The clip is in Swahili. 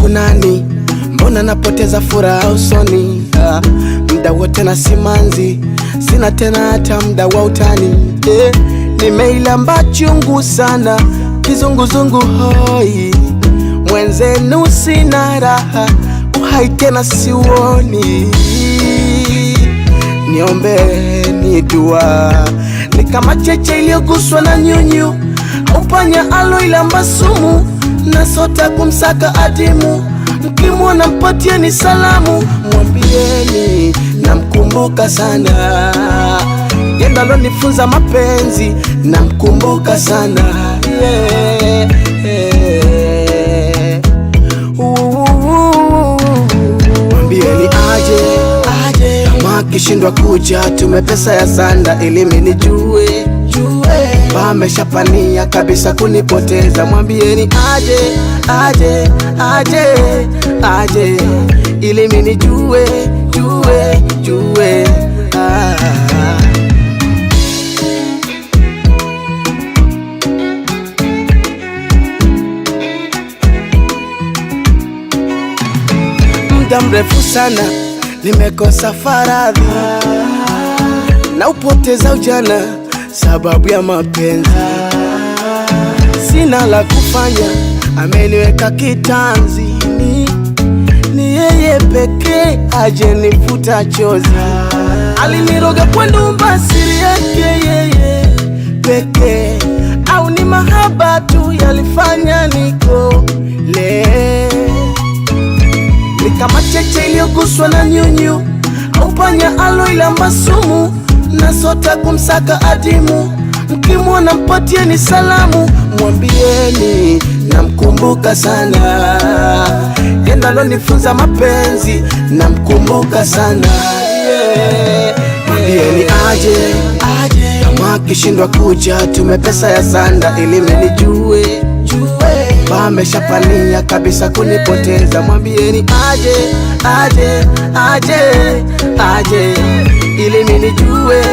kunani, mbona napoteza furaha usoni? Mda wote na simanzi, sina tena hata mda wa utani. Nimeilamba chungu sana, kizunguzungu hoi, mwenzenu sina raha, uhai tena siuoni. Niombe ni dua, ni kama cheche iliyoguswa na nyunyu, upanya aloilamba sumu, na sota kumsaka adimu. Mkimwona mpatieni salamu, mwambieni namkumbuka sana, yenda alonifunza mapenzi, namkumbuka sana. Mwambieni aje, kama kishindwa kuja tume pesa ya sanda ili minijue. Wameshapania kabisa kunipoteza, mwambieni aje ili minijue. Muda mrefu sana nimekosa faradhi, na upoteza ujana sababu ya mapenzi. Sina la kufanya, ameniweka kitanzi, ni yeye pekee aje nifuta chozi. Aliniroga kwa ndumba, siri yake yeye pekee, au ni mahaba tu yalifanya nikole? Ni kama cheche iliyoguswa na nyunyu, au panya aloilamba sumu, na sota kumsaka adimu. Mkimwona mpatieni salamu, mwambieni namkumbuka sana, yenda alonifunza mapenzi, namkumbuka sana. Mwambieni aje, kama kishindwa kuja tume pesa ya sanda ili minijue. Wameshapania kabisa kunipoteza, mwambieni aje ili minijue.